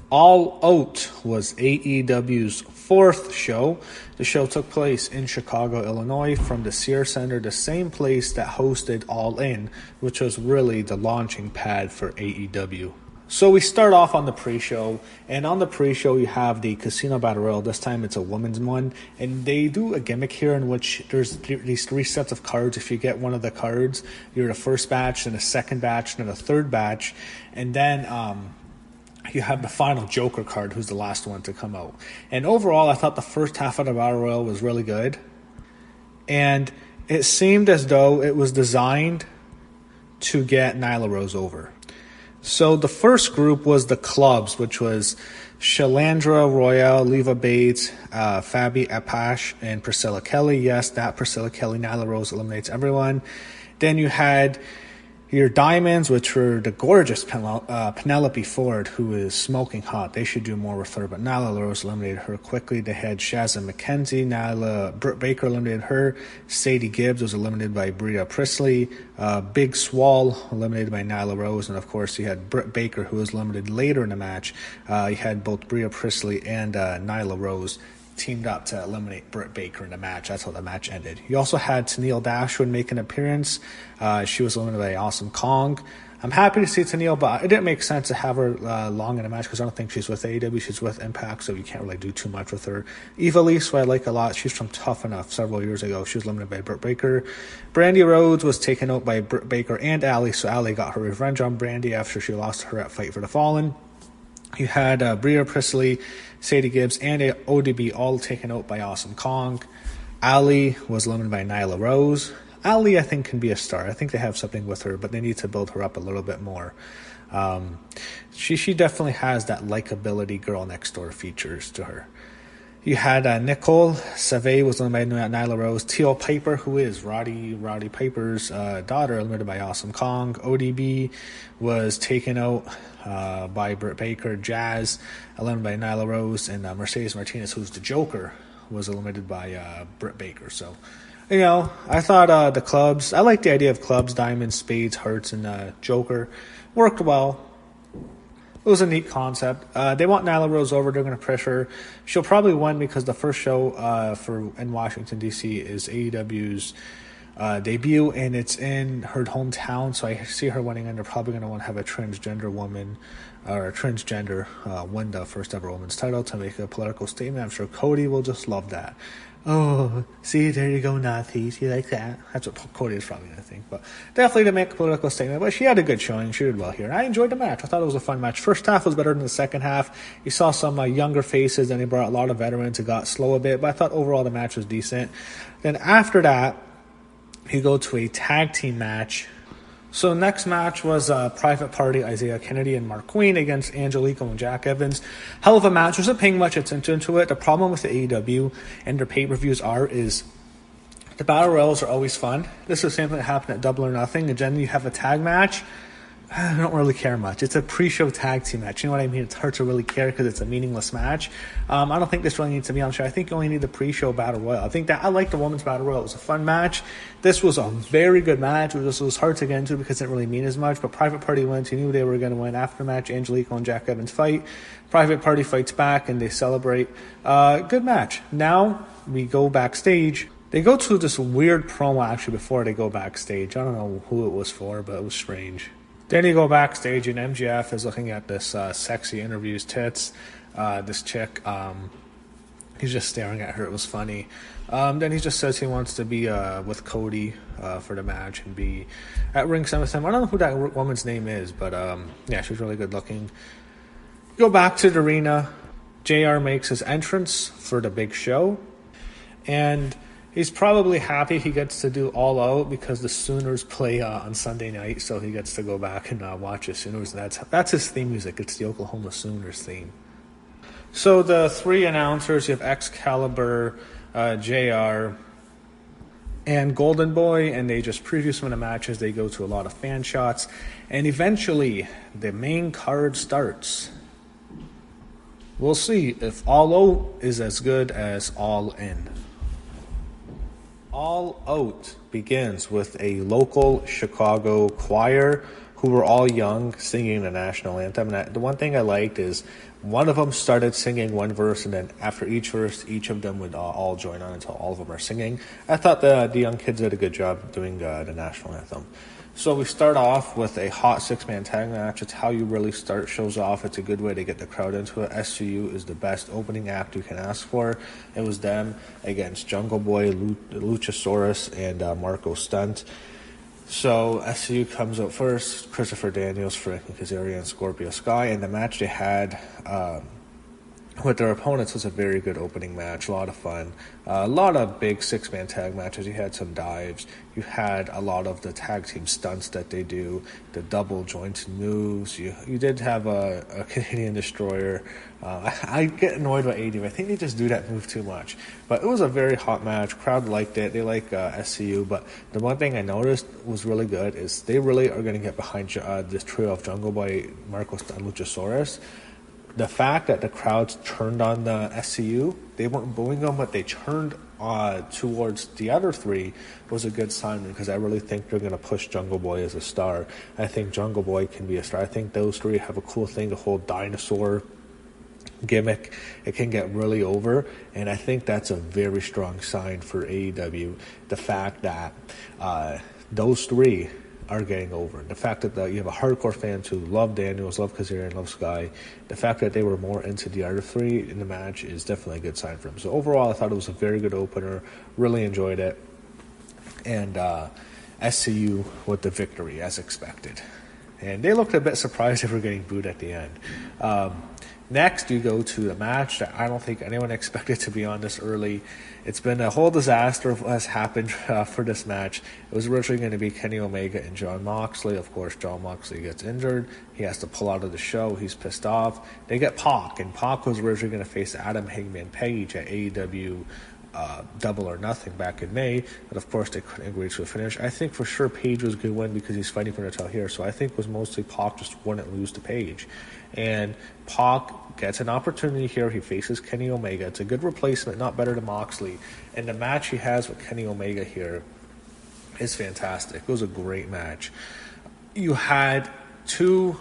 All Out was AEW's fourth show. The show took place in Chicago, Illinois, from the Sears Center, the same place that hosted Allin, which was really the launching pad for AEW. So we start off on the pre-show, and on the pre-show you have the Casino Battle Royal. This time it's a women's one, and they do a gimmick here in which there's these three sets of cards. If you get one of the cards, you're the first batch, then the second batch, then the third batch, and then you have the final Joker card, who's the last one to come out. And overall, I thought the first half of the Battle Royal was really good, and it seemed as though it was designed to get Nyla Rose over. So the first group was the clubs, which was Shalandra, Royale, Leva Bates, Fabi Apache, and Priscilla Kelly. Yes, that Priscilla Kelly, Nyla Rose eliminates everyone. Then you had your diamonds, which were the gorgeous Penelope Ford, who is smoking hot. They should do more with her, but Nyla Rose eliminated her quickly. They had Shazza McKenzie, Britt Baker eliminated her. Sadie Gibbs was eliminated by Bria Priestley. Big Swall eliminated by Nyla Rose, and of course you had Britt Baker, who was eliminated later in the match. You had both Bria Priestley and Nyla Rose teamed up to eliminate Britt Baker in the match. That's how the match ended. You also had Tenille Dashwood make an appearance. She was eliminated by Awesome Kong. I'm happy to see Tenille, but it didn't make sense to have her long in the match because I don't think she's with AEW. She's with Impact, so you can't really do too much with her. Eva Lise, who I like a lot, she's from Tough Enough several years ago. She was eliminated by Britt Baker. Brandy Rhodes was taken out by Britt Baker and Allie, so Allie got her revenge on Brandy after she lost her at Fight for the Fallen. You had Bria Priestley, Sadie Gibbs, and ODB all taken out by Awesome Kong. Ali was eliminated by Nyla Rose. Ali, I think, can be a star. I think they have something with her, but they need to build her up a little bit more. She definitely has that likability girl next door features to her. You had Nicole Save was eliminated by Nyla Rose. Teal Piper, who is Roddy Piper's daughter, eliminated by Awesome Kong. ODB was taken out by Britt Baker. Jazz eliminated by Nyla Rose, and Mercedes Martinez, who's the Joker, was eliminated by Britt Baker. So, you know, I thought the clubs, I like the idea of clubs, diamonds, spades, hearts, and Joker. Worked well. It was a neat concept. They want Nyla Rose over. They're going to pressure. She'll probably win because the first show in Washington, D.C. is AEW's debut, and it's in her hometown, so I see her winning, and they're probably going to want to have a transgender woman or a transgender win the first ever women's title to make a political statement. I'm sure Cody will just love that. Oh, see, there you go, Nazis. You like that? That's what Cody is probably going to think. But definitely to make a political statement. But she had a good showing. She did well here. And I enjoyed the match. I thought it was a fun match. First half was better than the second half. You saw some younger faces, and they brought a lot of veterans. It got slow a bit. But I thought overall the match was decent. Then after that, you go to a tag team match. So next match was Private Party, Isiah Kennedy and Marq against Angélico and Jack Evans. Hell of a match. Wasn't paying much attention into it. The problem with the AEW and their pay-per-views is the battle royals are always fun. This is the same thing that happened at Double or Nothing. And then you have a tag match. I don't really care much. It's a pre-show tag team match. You know what I mean? It's hard to really care because it's a meaningless match. I don't think this really needs to be on the show. I think you only need the pre-show battle royal. I think that I like the women's battle royal. It was a fun match. This was a very good match. It was hard to get into because it didn't really mean as much. But Private Party wins. You knew they were going to win after the match. Angélico and Jack Evans fight. Private Party fights back and they celebrate. Good match. Now we go backstage. They go to this weird promo actually before they go backstage. I don't know who it was for, but it was strange. Then you go backstage, and MJF is looking at this sexy interview's tits. This chick, he's just staring at her. It was funny. Then he just says he wants to be with Cody for the match and be at ringside with him. I don't know who that woman's name is, but yeah, she's really good looking. Go back to the arena. JR makes his entrance for the big show, and he's probably happy he gets to do All Out because the Sooners play on Sunday night, so he gets to go back and watch the Sooners. And that's his theme music. It's the Oklahoma Sooners theme. So the three announcers, you have Excalibur, JR, and Golden Boy, and they just preview some of the matches. They go to a lot of fan shots, and eventually the main card starts. We'll see if All Out is as good as All In. All Out begins with a local Chicago choir who were all young singing the national anthem. And the one thing I liked is one of them started singing one verse, and then after each verse, each of them would all join on until all of them are singing. I thought the young kids did a good job doing the national anthem. So we start off with a hot 6-man tag match. It's how you really start shows off. It's a good way to get the crowd into it. SCU is the best opening act you can ask for. It was them against Jungle Boy, Luchasaurus, and Marko Stunt. So SCU comes out first. Christopher Daniels, Frankie, Kazarian, Scropio, Sky, and the match they had with their opponents was a very good opening match. A lot of fun. A lot of big 6-man tag matches. You had some dives. You had a lot of the tag team stunts that they do, the double jointed moves. You did have a Canadian Destroyer. I get annoyed with AEW. I think they just do that move too much. But it was a very hot match. Crowd liked it. They like SCU. But the one thing I noticed was really good is they really are going to get behind this trio of Jungle Boy, Marko, and Luchasaurus. The fact that the crowds turned on the SCU, they weren't booing them, but they turned towards the other three was a good sign, because I really think they're going to push Jungle Boy as a star. I think Jungle Boy can be a star. I think those three have a cool thing, the whole dinosaur gimmick. It can get really over, and I think that's a very strong sign for AEW. The fact that those three are getting over. The fact that you have a hardcore fans who love Daniels, love Kazarian, love Sky, the fact that they were more into the other three in the match is definitely a good sign for them. So overall, I thought it was a very good opener. Really enjoyed it. And SCU with the victory, as expected. And they looked a bit surprised they were getting booed at the end. Next, you go to the match that I don't think anyone expected to be on this early. It's been a whole disaster of what has happened for this match. It was originally going to be Kenny Omega and Jon Moxley. Of course, Jon Moxley gets injured. He has to pull out of the show. He's pissed off. They get Pac, and Pac was originally going to face Adam Hangman Page at AEW Double or Nothing back in May, but of course they couldn't agree to a finish. I think for sure Page was going to win because he's fighting for the title here, so I think it was mostly Pac just wouldn't lose to Page. And Pac gets an opportunity here. He faces Kenny Omega. It's a good replacement, not better than Moxley. And the match he has with Kenny Omega here is fantastic. It was a great match. You had too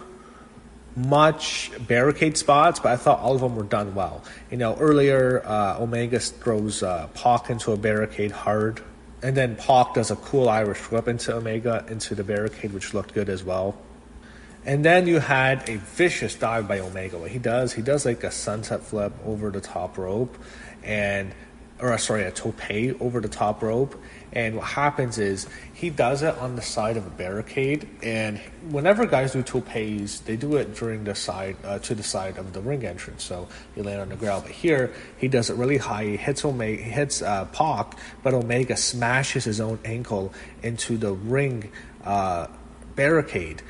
much barricade spots, but I thought all of them were done well. You know, earlier Omega throws Pac into a barricade hard, and then Pac does a cool Irish whip into Omega into the barricade, which looked good as well. And then you had a vicious dive by Omega. What he does like a sunset flip over the top rope, a tope over the top rope. And what happens is he does it on the side of a barricade. And whenever guys do topes, they do it during the side to the side of the ring entrance. So you land on the ground. But here he does it really high. He hits Pac, but Omega smashes his own ankle into the ring barricade.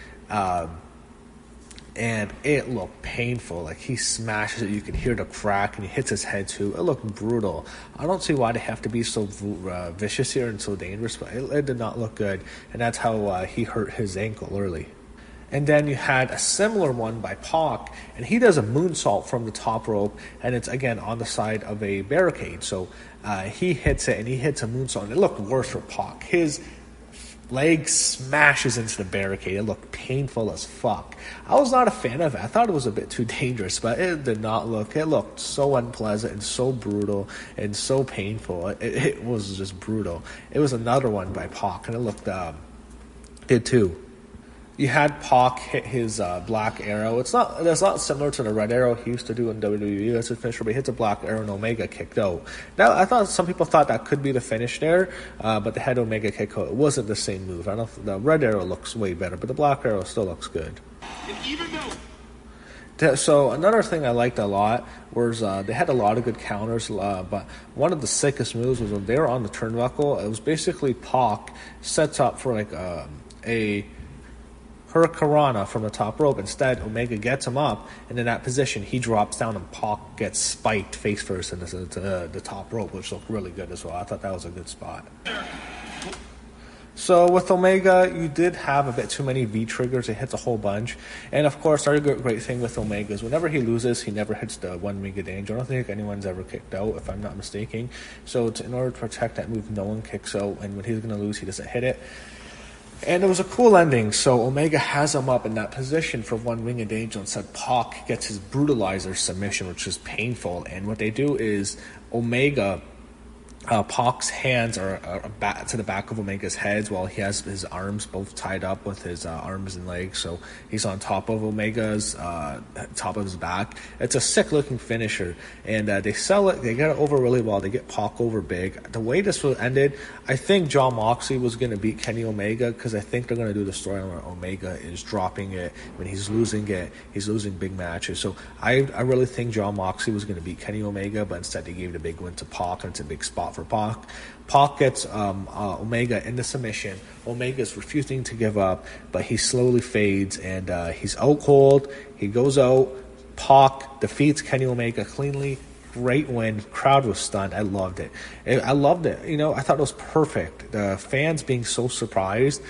And it looked painful. Like, he smashes it, you can hear the crack, and he hits his head too. It looked brutal. I don't see why they have to be so vicious here and so dangerous, but it did not look good, and that's how he hurt his ankle early. And then you had a similar one by Pac, and he does a moonsault from the top rope, and it's again on the side of a barricade. So he hits it, and he hits a moonsault, and it looked worse for Pac. His leg smashes into the barricade. It looked painful as fuck. I was not a fan of it. I thought it was a bit too dangerous, but it did not look. It looked so unpleasant and so brutal and so painful. It was just brutal. It was another one by Pac, and it looked good too. You had Pac hit his black arrow. That's not similar to the red arrow he used to do in WWE as a finisher, but he hits a black arrow and Omega kicked out. Now, I thought some people thought that could be the finish there, but they had Omega kick out. It wasn't the same move. The red arrow looks way better, but the black arrow still looks good. So another thing I liked a lot was they had a lot of good counters, but one of the sickest moves was when they were on the turnbuckle. It was basically Pac sets up for like a Hurricanrana from the top rope. Instead, Omega gets him up, and in that position, he drops down, and Pac gets spiked face first into the top rope, which looked really good as well. I thought that was a good spot. So with Omega, you did have a bit too many V-triggers. It hits a whole bunch. And of course, our great thing with Omega is whenever he loses, he never hits the one Mega Danger. I don't think anyone's ever kicked out, if I'm not mistaken. So in order to protect that move, no one kicks out. And when he's going to lose, he doesn't hit it. And it was a cool ending. So Omega has him up in that position for one winged angel, and said Pac gets his brutalizer submission, which is painful. And what they do is Omega, Pac's hands are back to the back of Omega's head while he has his arms both tied up with his arms and legs. So he's on top of Omega's top of his back. It's a sick looking finisher, and they sell it. They get it over really well. They get Pac over big. The way this was ended, I think Jon Moxley was going to beat Kenny Omega, because I think they're going to do the storyline where Omega is dropping it when he's losing it. He's losing big matches. So I really think Jon Moxley was going to beat Kenny Omega, but instead they gave the big win to Pac, and it's a big spot for Pac. Pac gets Omega in the submission. Omega's refusing to give up, but he slowly fades, and he's out cold. He goes out. Pac defeats Kenny Omega cleanly. Great win. Crowd was stunned. I loved it. I loved it. I thought it was perfect. The fans being so surprised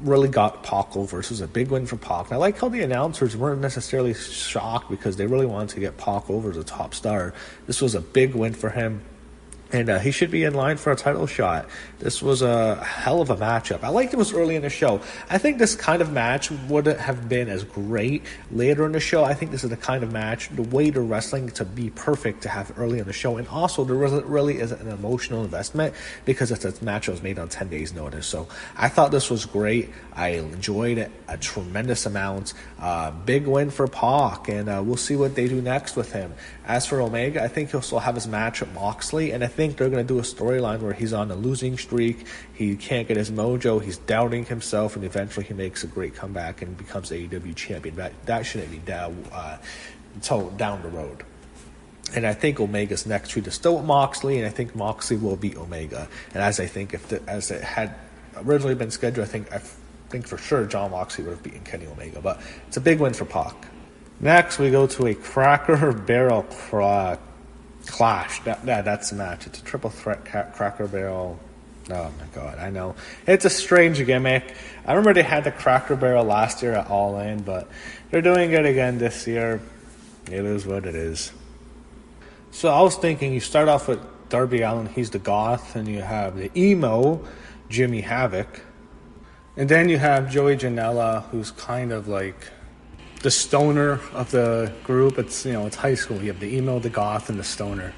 really got Pac over. This was a big win for Pac. And I like how the announcers weren't necessarily shocked, because they really wanted to get Pac over as a top star. This was a big win for him, and he should be in line for a title shot. This was a hell of a matchup. I liked it was early in the show. I think this kind of match wouldn't have been as great later in the show. I think this is the kind of match, the way they're wrestling, to be perfect to have early in the show. And also, there really is an emotional investment, because it's a match that was made on 10 days' notice. So I thought this was great. I enjoyed it a tremendous amount. Big win for Pac, and we'll see what they do next with him. As for Omega, I think he'll still have his match with Moxley, and I think they're going to do a storyline where he's on a losing streak, he can't get his mojo, he's doubting himself, and eventually he makes a great comeback and becomes AEW champion. That shouldn't be down until down the road. And I think Omega's next feud is still with Moxley, and I think Moxley will beat Omega. And as I think, as it had originally been scheduled, I think for sure Jon Moxley would have beaten Kenny Omega. But it's a big win for Pac. Next, we go to a Cracker Barrel clash. That's the match. It's a triple threat Cracker Barrel. Oh my god, I know. It's a strange gimmick. I remember they had the Cracker Barrel last year at All In, but they're doing it again this year. It is what it is. So I was thinking, you start off with Darby Allin, he's the goth, and you have the emo, Jimmy Havoc. And then you have Joey Janela, who's kind of like the stoner of the group. It's high school. You have the emo, the goth, and the stoner.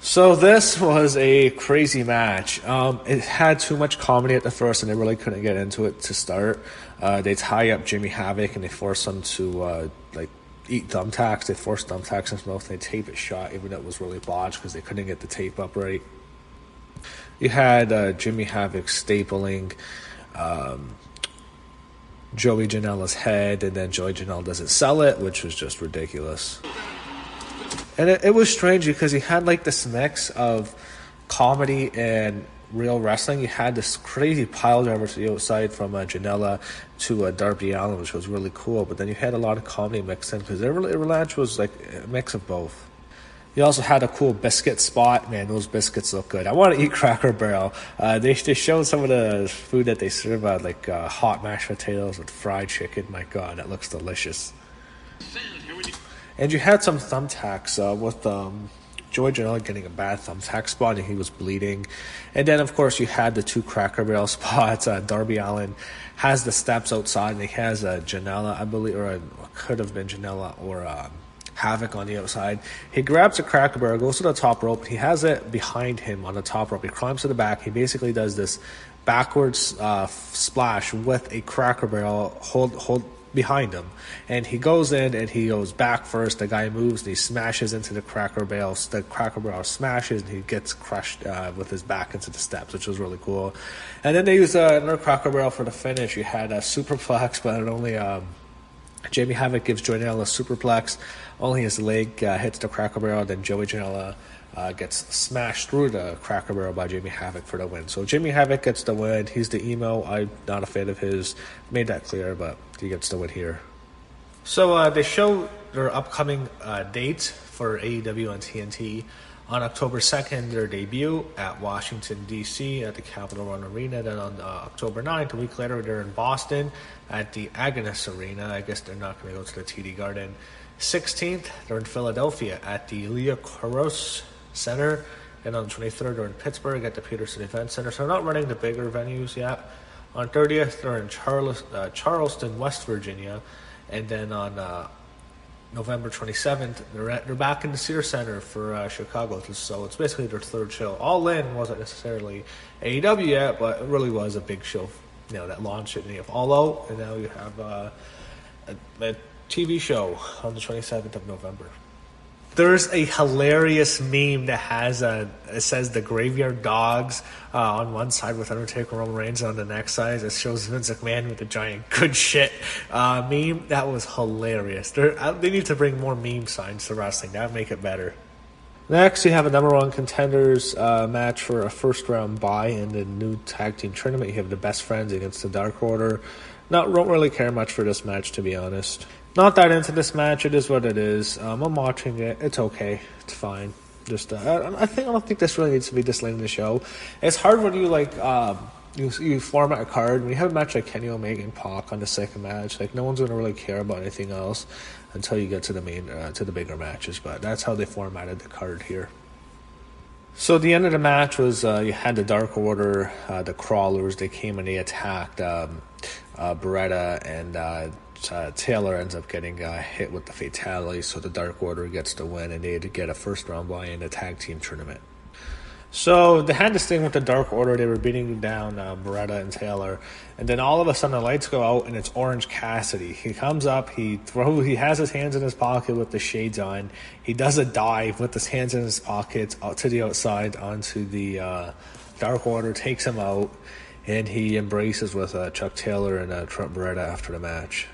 So this was a crazy match. It had too much comedy at the first, and they really couldn't get into it to start. They tie up Jimmy Havoc, and they force him to eat thumbtacks. They forced thumbtacks in his mouth, and they tape it shut, even though it was really botched because they couldn't get the tape up right. You had Jimmy Havoc stapling Joey Janela's head, and then Joey Janela doesn't sell it, which was just ridiculous. And it was strange because you had like this mix of comedy and real wrestling. You had this crazy pile driver to the outside from Janela to Darby Allin, which was really cool, but then you had a lot of comedy mixed in, because every match was like a mix of both. You also had a cool biscuit spot. Man, those biscuits look good. I want to eat Cracker Barrel. They showed some of the food that they serve, like hot mashed potatoes with fried chicken. My God, that looks delicious. And you had some thumbtacks with Joey Janela getting a bad thumbtack spot, and he was bleeding. And then, of course, you had the two Cracker Barrel spots. Darby Allin has the steps outside, and he has Janela, I believe, or it could have been Janela or Havoc on the outside. He grabs a Cracker Barrel, goes to the top rope. He has it behind him on the top rope. He climbs to the back. He basically does this backwards splash with a Cracker Barrel hold behind him, and he goes in and he goes back first. The guy moves and he smashes into the Cracker Barrel. The Cracker Barrel smashes and he gets crushed with his back into the steps, which was really cool. And then they used another Cracker Barrel for the finish. You had a superplex, but it only Jimmy Havoc gives Joey Janela a superplex. Only his leg hits the Cracker Barrel. Then Joey Janela gets smashed through the Cracker Barrel by Jimmy Havoc for the win. So Jimmy Havoc gets the win. He's the emo. I'm not a fan of his. Made that clear, but he gets the win here. So they show their upcoming dates for AEW on TNT. On October 2nd, their debut at Washington, D.C. at the Capital One Arena. Then on October 9th, a week later, they're in Boston at the Agnes Arena. I guess they're not going to go to the TD Garden. 16th, they're in Philadelphia at the Leo Caros Center. And on the 23rd, they're in Pittsburgh at the Peterson Event Center. So they're not running the bigger venues yet. On 30th, they're in Charleston, West Virginia. And then on November 27th, they're back in the Sears Center for Chicago. So it's basically their third show. All In wasn't necessarily AEW yet, but it really was a big show, that launched it. And you have All Out, and now you have a TV show on the 27th of November. There's a hilarious meme that it says the Graveyard Dogs on one side with Undertaker Roman Reigns on the next side. It shows Vince McMahon with a giant good shit meme. That was hilarious. They need to bring more meme signs to wrestling. That would make it better. Next, you have a number one contenders match for a first round bye in the new tag team tournament. You have the Best Friends against the Dark Order. Don't really care much for this match, to be honest. Not that into this match. It is what it is. I'm watching it. It's okay. It's fine. Just I don't think this really needs to be this late in the show. It's hard when you you format a card when you have a match like Kenny Omega and Pac on the second match. Like no one's gonna really care about anything else until you get to the main to the bigger matches. But that's how they formatted the card here. So the end of the match was you had the Dark Order, the Crawlers. They came and they attacked Beretta, and Taylor ends up getting hit with the fatality, so the Dark Order gets the win, and they had to get a first round bye in the tag team tournament. So they had this thing with the Dark Order. They were beating down Beretta and Taylor, and then all of a sudden the lights go out, and it's Orange Cassidy. He comes up, he has his hands in his pocket with the shades on. He does a dive with his hands in his pockets out to the outside onto the Dark Order, takes him out, and he embraces with Chuck Taylor and Trent Beretta after the match.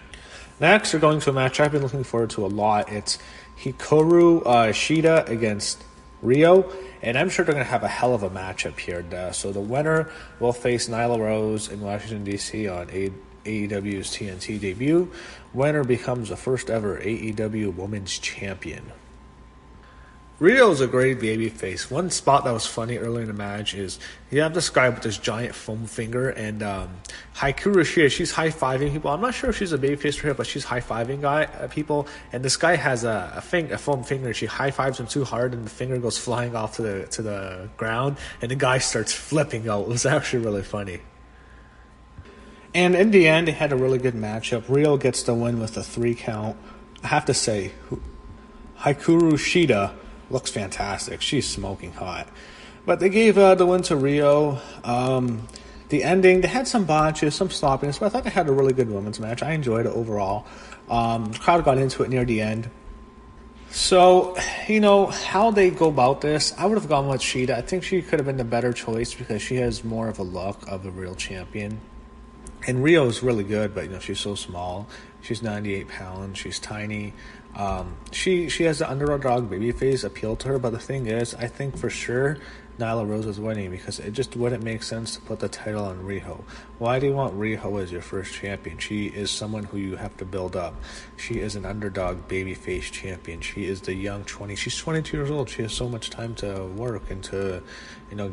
Next, we're going to a match I've been looking forward to a lot. It's Hikaru Shida against Riho, and I'm sure they're going to have a hell of a matchup here. So the winner will face Nyla Rose in Washington, D.C. on AEW's TNT debut. Winner becomes the first ever AEW Women's Champion. Riho's a great babyface. One spot that was funny early in the match is you have this guy with this giant foam finger, and Hikaru Shida, she's high-fiving people. I'm not sure if she's a babyface for her, but she's high-fiving people. And this guy has a foam finger. She high-fives him too hard, and the finger goes flying off to the ground, and the guy starts flipping out. It was actually really funny. And in the end, they had a really good matchup. Riho gets the win with a 3 count. I have to say, Hikaru Shida looks fantastic. She's smoking hot. But they gave the win to Riho. The ending, they had some botches, some sloppiness, but I thought they had a really good women's match. I enjoyed it overall. The crowd got into it near the end. So, how they go about this, I would have gone with Shida. I think she could have been the better choice because she has more of a look of a real champion. And Riho is really good, but she's so small. She's 98 pounds. She's tiny. She has the underdog babyface appeal to her, but the thing is, I think for sure Nyla Rose is winning because it just wouldn't make sense to put the title on Riho. Why do you want Riho as your first champion? She is someone who you have to build up. She is an underdog babyface champion. She is the young 20. She's 22 years old. She has so much time to work and to,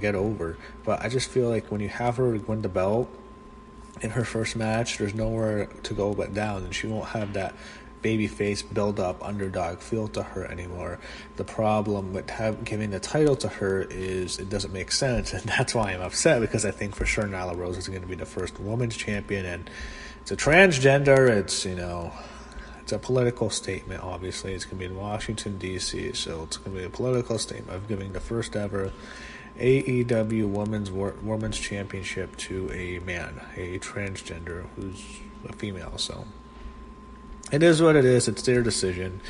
get over. But I just feel like when you have her win the belt in her first match, there's nowhere to go but down, and she won't have that babyface build-up underdog feel to her anymore. The problem with giving the title to her is it doesn't make sense, and that's why I'm upset, because I think for sure Nyla Rose is going to be the first women's champion, and it's a transgender. It's it's a political statement. Obviously, it's going to be in Washington D.C., so it's going to be a political statement of giving the first ever AEW Women's Championship to a man, a transgender who's a female. So it is what it is. It's their decision.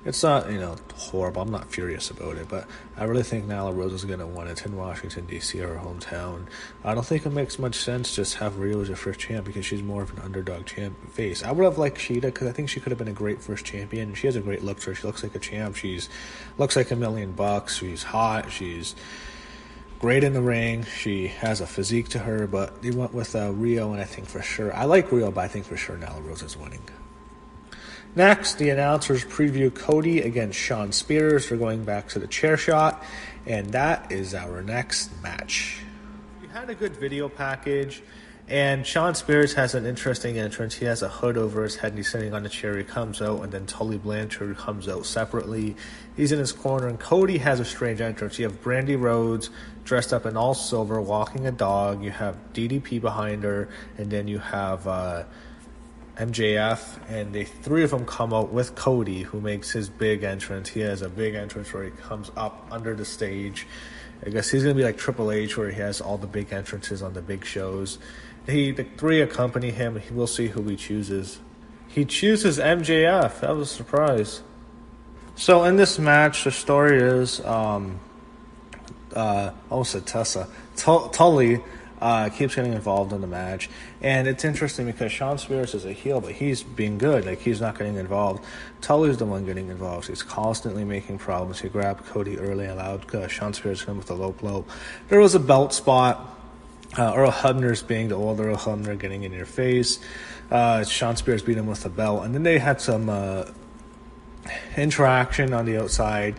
It's not, horrible. I'm not furious about it, but I really think Nyla Rose is going to win. It's in Washington, D.C., her hometown. I don't think it makes much sense just have Riho as your first champ because she's more of an underdog face. I would have liked Shida because I think she could have been a great first champion. She has a great look to her. She looks like a champ. Looks like $1 million. She's hot. She's great in the ring. She has a physique to her, but they went with Riho, and I think for sure, I like Riho, but I think for sure Nyla Rose is winning. Next, the announcers preview Cody against Shawn Spears. We're going back to the chair shot, and that is our next match. We had a good video package, And Shawn Spears has an interesting entrance. He has a hood over his head and he's sitting on a chair. He comes out, and then Tully Blanchard comes out separately. He's in his corner, and Cody has a strange entrance. You have Brandy Rhodes dressed up in all silver, walking a dog. You have DDP behind her, and then you have MJF, and the three of them come out with Cody, who makes his big entrance. He has a big entrance where he comes up under the stage. I guess he's going to be like Triple H, where he has all the big entrances on the big shows. The three accompany him. We'll see who he chooses. He chooses MJF. That was a surprise. So in this match, the story is, almost said Tessa. Tully keeps getting involved in the match. And it's interesting because Shawn Spears is a heel, but he's being good. Like, he's not getting involved. Tully's the one getting involved. He's constantly making problems. He grabbed Cody early, allowed Shawn Spears to him with a low blow. There was a belt spot. Earl Hebner's being the old Earl Hebner, getting in your face. Shawn Spears beat him with the belt. And then they had some interaction on the outside.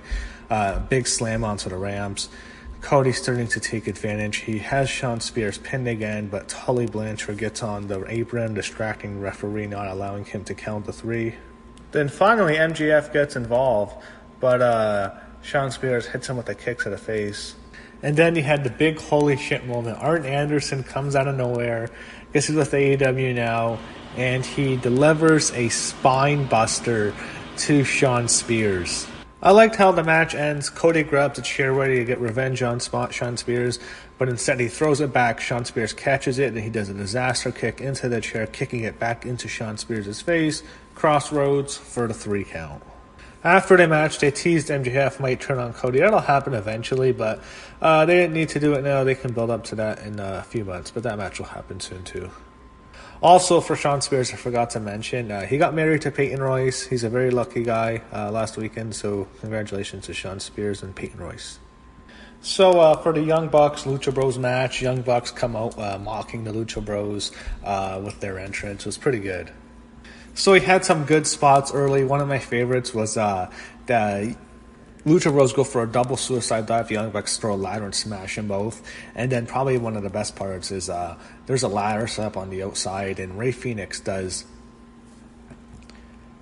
Big slam onto the ramps. Cody's starting to take advantage. He has Shawn Spears pinned again, but Tully Blanchard gets on the apron, distracting the referee, not allowing him to count the three. Then finally, MJF gets involved, but Shawn Spears hits him with a kick to the face. And then you had the big holy shit moment. Arn Anderson comes out of nowhere. I guess he's with AEW now, and he delivers a spine buster to Shawn Spears. I liked how the match ends. Cody grabs a chair ready to get revenge on Shawn Spears, but instead he throws it back. Shawn Spears catches it, and he does a disaster kick into the chair, kicking it back into Shawn Spears' face. Crossroads for the 3 count. After the match, they teased MJF might turn on Cody. That'll happen eventually, but they didn't need to do it now. They can build up to that in a few months, but that match will happen soon too. Also, for Shawn Spears, I forgot to mention, he got married to Peyton Royce. He's a very lucky guy last weekend, so congratulations to Shawn Spears and Peyton Royce. So, for the Young Bucks Lucha Bros match, Young Bucks come out mocking the Lucha Bros with their entrance. It was pretty good. So he had some good spots early. One of my favorites was the Lucha Bros go for a double suicide dive. The Young Bucks throw a ladder and smash them both. And then probably one of the best parts is there's a ladder set up on the outside, and Rey Fenix does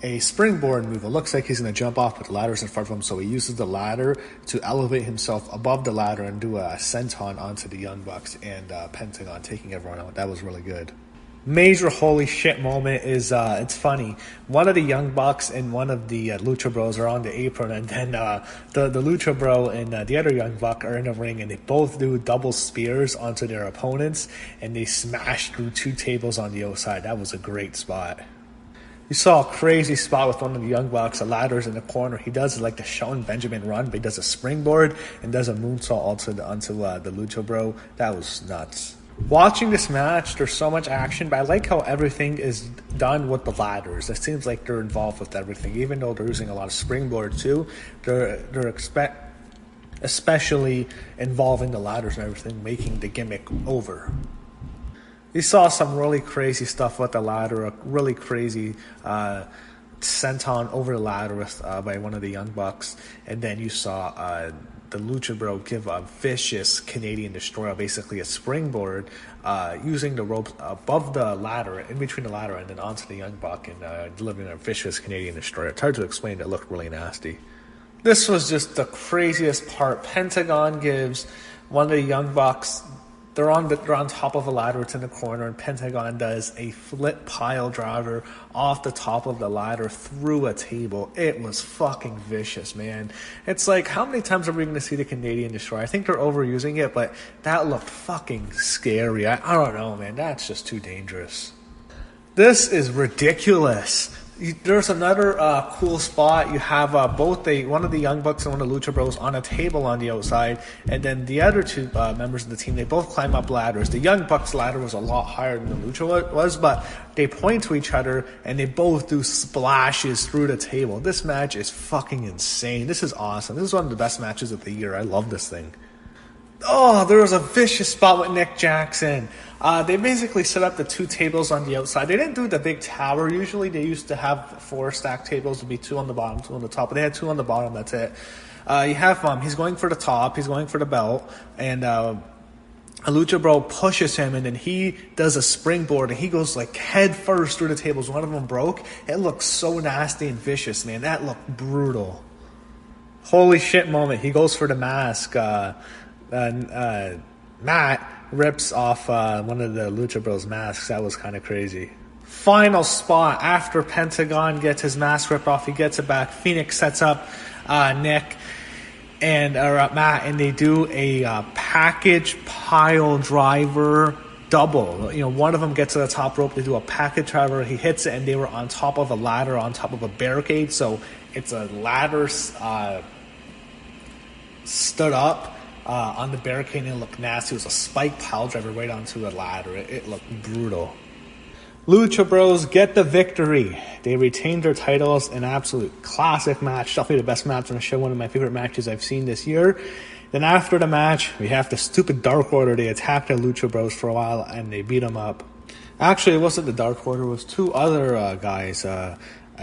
a springboard move. It looks like he's going to jump off, but the ladder's in front of him, so he uses the ladder to elevate himself above the ladder and do a senton onto the Young Bucks and Pentagon, taking everyone out. That was really good. Major holy shit moment is, it's funny. One of the Young Bucks and one of the Lucha Bros are on the apron, and then the Lucha Bro and the other Young Buck are in the ring, and they both do double spears onto their opponents, and they smash through 2 tables on the outside. That was a great spot. You saw a crazy spot with one of the Young Bucks. A ladder's in the corner. He does like the Shawn Benjamin run, but he does a springboard and does a moonsault onto the Lucha Bro. That was nuts. Watching this match, there's so much action, but I like how everything is done with the ladders. It seems like they're involved with everything, even though they're using a lot of springboard too. They're especially involving the ladders and everything, making the gimmick over. You saw some really crazy stuff with the ladder, a really crazy senton over the ladder by one of the Young Bucks, and then you saw the Lucha Bro give a vicious Canadian Destroyer, basically a springboard, using the rope above the ladder, in between the ladder, and then onto the Young Buck, and delivering a vicious Canadian Destroyer. It's hard to explain. It looked really nasty. This was just the craziest part. Pentagon gives one of the Young Bucks, they're on top of a ladder, it's in the corner, and Pentagon does a flip pile driver off the top of the ladder through a table. It was fucking vicious, man. It's like, how many times are we going to see the Canadian Destroyer? I think they're overusing it, but that looked fucking scary. I don't know, man. That's just too dangerous. This is ridiculous. There's another cool spot. You have one of the Young Bucks and one of the Lucha Bros on a table on the outside, and then the other 2 members of the team, they both climb up ladders. The Young Bucks ladder was a lot higher than the Lucha was, but they point to each other, and they both do splashes through the table. This match is fucking insane. This is awesome. This is one of the best matches of the year. I love this thing. Oh, there was a vicious spot with Nick Jackson. They basically set up the 2 tables on the outside. They didn't do the big tower. Usually they used to have 4 stacked tables. It'd be 2 on the bottom, 2 on the top. But they had 2 on the bottom. That's it. You have he's going for the top. He's going for the belt. And a Lucha Bro pushes him, and then he does a springboard, and he goes like head first through the tables. One of them broke. It looked so nasty and vicious, man. That looked brutal. Holy shit moment. He goes for the mask. Matt rips off one of the Lucha Bros masks. That was kind of crazy. Final spot after Pentagon gets his mask ripped off, he gets it back. Phoenix sets up Nick and Matt, and they do a package pile driver double. You know, one of them gets to the top rope. They do a package driver. He hits it, and they were on top of a ladder, on top of a barricade. So it's a ladder stood up on the barricade, and it looked nasty. It was a spike pile driver right onto the ladder. It looked brutal. Lucha Bros get the victory. They retained their titles. An absolute classic match. Definitely the best match on the show. One of my favorite matches I've seen this year. Then after the match, we have the stupid Dark Order. They attacked the Lucha Bros for a while, and they beat them up. Actually, it wasn't the Dark Order. It was two other guys. I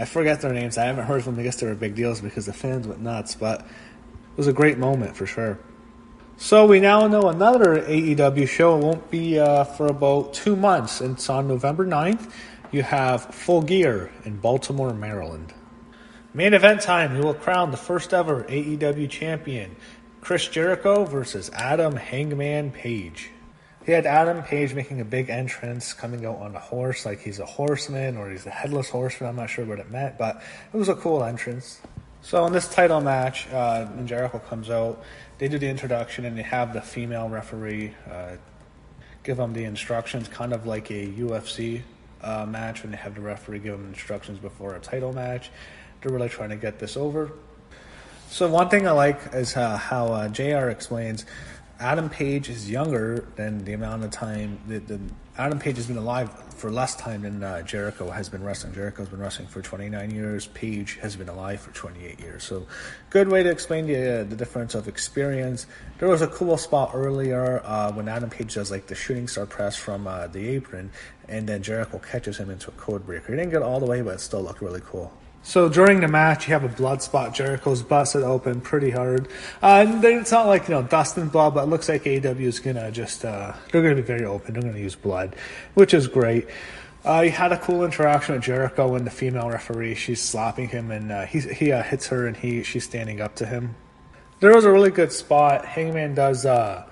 forget their names. I haven't heard from them. I guess they were big deals because the fans went nuts. But it was a great moment for sure. So we now know another AEW show. It won't be for about 2 months. It's on November 9th. You have Full Gear in Baltimore, Maryland. Main event time. We will crown the first ever AEW champion, Chris Jericho versus Adam Hangman Page. He had Adam Page making a big entrance, coming out on a horse like he's a horseman or he's a headless horseman. I'm not sure what it meant, but it was a cool entrance. So in this title match, when Jericho comes out, they do the introduction, and they have the female referee give them the instructions, kind of like a UFC match when they have the referee give them instructions before a title match. They're really trying to get this over. So one thing I like is how JR explains Adam Page is younger than the amount of time that Adam Page has been alive for less time than Jericho has been wrestling. Jericho's been wrestling for 29 years. Page has been alive for 28 years. So good way to explain the difference of experience. There was a cool spot earlier when Adam Page does like the shooting star press from the apron, and then Jericho catches him into a code breaker. He didn't get all the way, but it still looked really cool. So during the match, you have a blood spot. Jericho's busted open pretty hard. It's not like, dust and blood, but it looks like AEW is going to just, they're going to be very open. They're going to use blood, which is great. He had a cool interaction with Jericho and the female referee. She's slapping him, and he hits her, and she's standing up to him. There was a really good spot. Hangman does a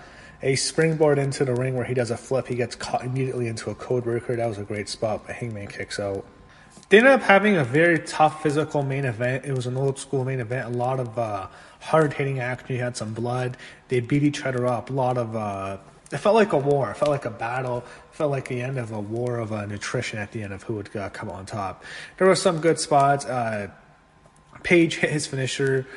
springboard into the ring where he does a flip. He gets caught immediately into a code breaker. That was a great spot, but Hangman kicks out. They ended up having a very tough physical main event. It was an old school main event. A lot of hard-hitting action. You had some blood. They beat each other up. A lot of... it felt like a war. It felt like a battle. It felt like the end of a war of nutrition at the end of who would come on top. There were some good spots. Page hit his finisher,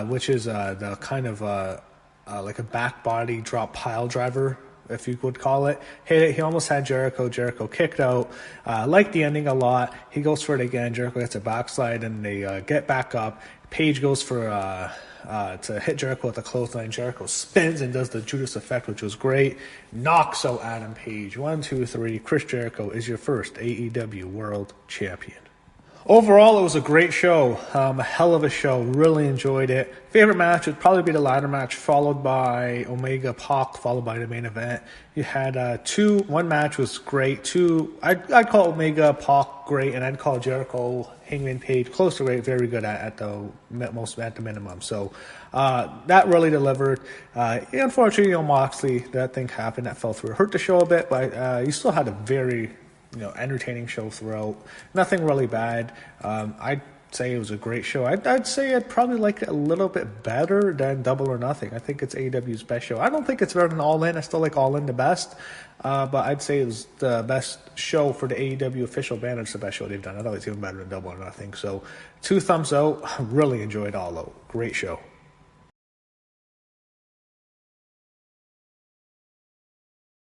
which is the kind of like a back body drop pile driver, if you would call it. He almost had Jericho. Jericho kicked out. Liked the ending a lot. He goes for it again. Jericho gets a backslide, and they get back up. Page goes for to hit Jericho with a clothesline. Jericho spins and does the Judas effect, which was great. Knocks out Adam Page. 1, 2, 3. Chris Jericho is your first AEW World Champion. Overall, it was a great show. A hell of a show. Really enjoyed it. Favorite match would probably be the ladder match, followed by Omega Pac, followed by the main event. You had one match was great. I'd call Omega Pac great, and I'd call Jericho Hangman Page close to great, very good at the minimum. So that really delivered. Unfortunately, Moxley, that thing happened, that fell through. It hurt the show a bit, but you still had a very entertaining show throughout. Nothing really bad. I'd say it was a great show. I'd say I'd probably like it a little bit better than Double or Nothing. I think it's AEW's best show. I don't think it's better than All In. I still like All In the best. But I'd say it was the best show for the AEW official banner. It's the best show they've done. I thought it's even better than Double or Nothing. So 2 thumbs out. Really enjoyed All Out. Great show.